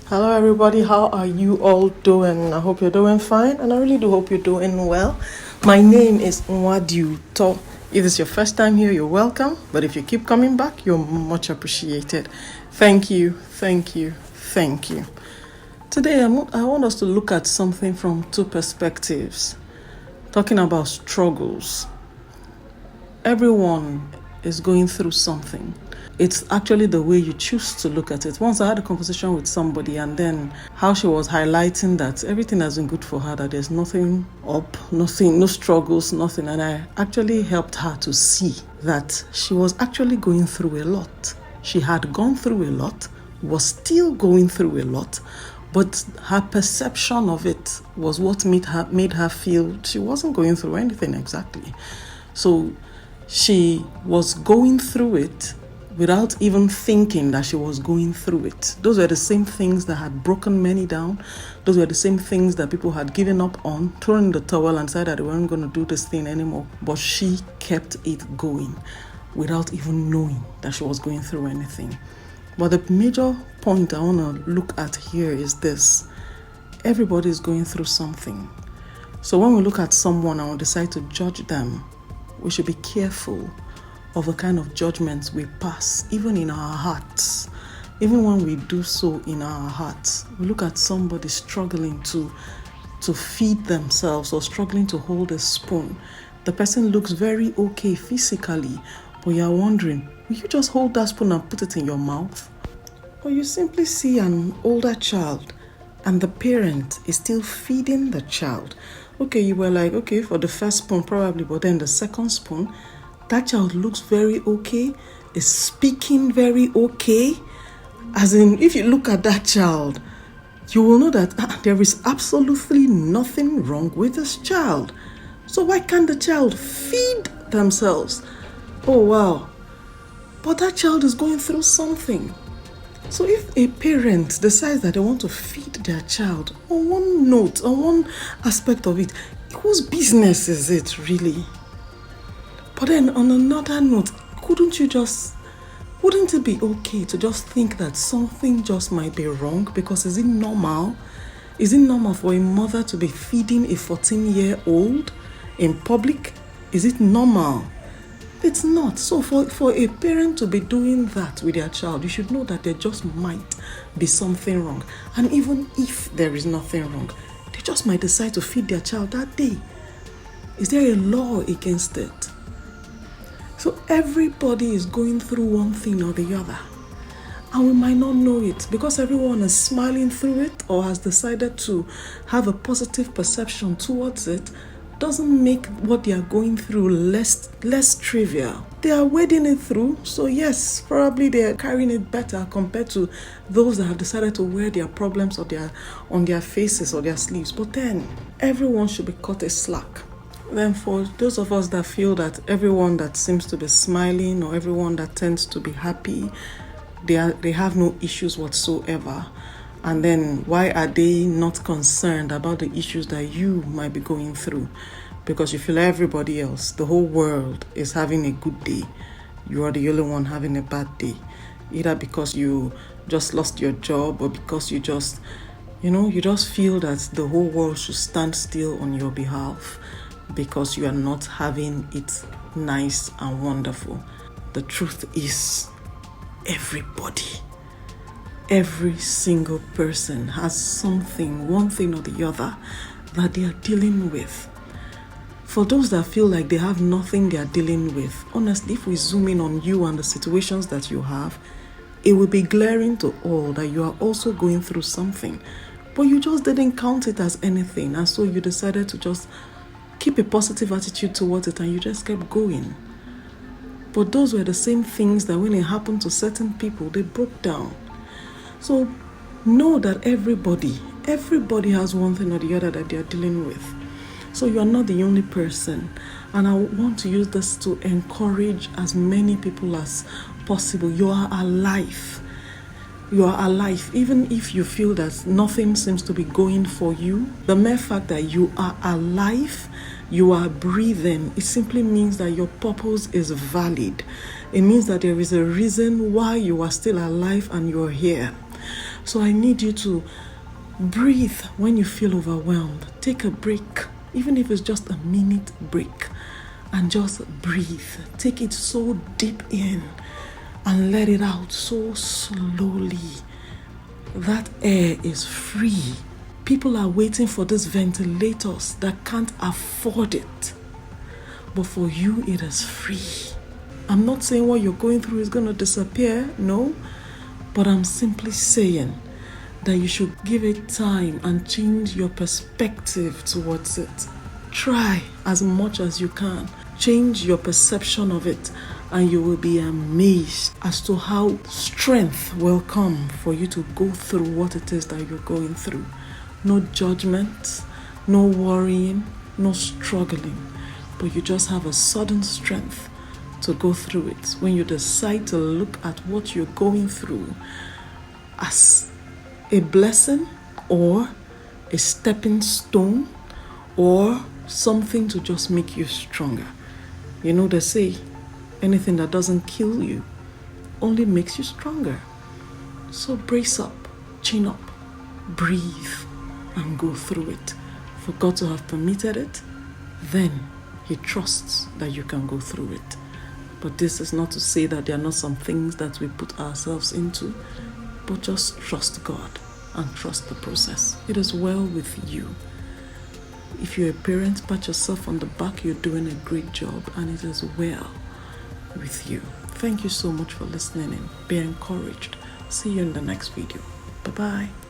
Hello everybody, how are you all doing? I hope you're doing fine and I really do hope you're doing well. My name is Nwadiu To. If it's your first time here, you're welcome. But if you keep coming back, you're much appreciated. Thank you, thank you, thank you. Today I want us to look at something from two perspectives. Talking about struggles. Everyone is going through something. It's actually the way you choose to look at it. Once I had a conversation with somebody and then how she was highlighting that everything has been good for her, that there's nothing up, nothing, no struggles, nothing. And I actually helped her to see that she was actually going through a lot. She had gone through a lot, was still going through a lot, but her perception of it was what made her feel she wasn't going through anything exactly. So she was going through it without even thinking that she was going through it. Those were the same things that had broken many down. Those were the same things that people had given up on, thrown in the towel and said that they weren't going to do this thing anymore. But she kept it going without even knowing that she was going through anything. But the major point I want to look at here is this. Everybody is going through something. So when we look at someone and we decide to judge them, we should be careful of the kind of judgments we pass, even in our hearts. Even when we do so in our hearts, we look at somebody struggling to feed themselves or struggling to hold a spoon. The person looks very okay physically, but you're wondering, will you just hold that spoon and put it in your mouth? Or you simply see an older child and the parent is still feeding the child. Okay, you were like, okay, for the first spoon probably, but then the second spoon, that child looks very okay, is speaking very okay. As in, if you look at that child, you will know that there is absolutely nothing wrong with this child. So why can't the child feed themselves? Oh, wow. But that child is going through something. So if a parent decides that they want to feed their child, on one note, on one aspect of it, whose business is it really? But then on another note, wouldn't it be okay to just think that something just might be wrong? Because is it normal? Is it normal for a mother to be feeding a 14-year-old in public? Is it normal? It's not. So for a parent to be doing that with their child, you should know that there just might be something wrong. And even if there is nothing wrong, they just might decide to feed their child that day. Is there a law against it? So everybody is going through one thing or the other. And we might not know it because everyone is smiling through it or has decided to have a positive perception towards it. Doesn't make what they are going through less trivial. They are wading it through, so yes, probably they are carrying it better compared to those that have decided to wear their problems on their faces or their sleeves. But then, everyone should be cut a slack. Then for those of us that feel that everyone that seems to be smiling or everyone that tends to be happy, they have no issues whatsoever. And then why are they not concerned about the issues that you might be going through? Because you feel everybody else, the whole world is having a good day. You are the only one having a bad day. Either because you just lost your job or because you just feel that the whole world should stand still on your behalf because you are not having it nice and wonderful. The truth is, every single person has something, one thing or the other, that they are dealing with. For those that feel like they have nothing they are dealing with, honestly, if we zoom in on you and the situations that you have, it will be glaring to all that you are also going through something. But you just didn't count it as anything, and so you decided to just keep a positive attitude towards it and you just kept going. But those were the same things that when it happened to certain people, they broke down. So know that everybody has one thing or the other that they are dealing with. So you are not the only person. And I want to use this to encourage as many people as possible. You are alive. You are alive. Even if you feel that nothing seems to be going for you, the mere fact that you are alive, you are breathing, it simply means that your purpose is valid. It means that there is a reason why you are still alive and you're here. So I need you to breathe when you feel overwhelmed. Take a break, even if it's just a minute break, and just breathe. Take it so deep in and let it out so slowly. That air is free. People are waiting for these ventilators that can't afford it. But for you, it is free. I'm not saying what you're going through is going to disappear, no. But I'm simply saying that you should give it time and change your perspective towards it. Try as much as you can. Change your perception of it, and you will be amazed as to how strength will come for you to go through what it is that you're going through. No judgment, no worrying, no struggling, but you just have a sudden strength to go through it when you decide to look at what you're going through as a blessing or a stepping stone or something to just make you stronger. You know, they say anything that doesn't kill you only makes you stronger. So brace up, chin up, breathe, and go through it. For God to have permitted it, then He trusts that you can go through it. But this is not to say that there are not some things that we put ourselves into, but just trust God and trust the process. It is well with you. If you're a parent, pat yourself on the back. You're doing a great job, and it is well with you. Thank you so much for listening in. Be encouraged. See you in the next video. Bye-bye.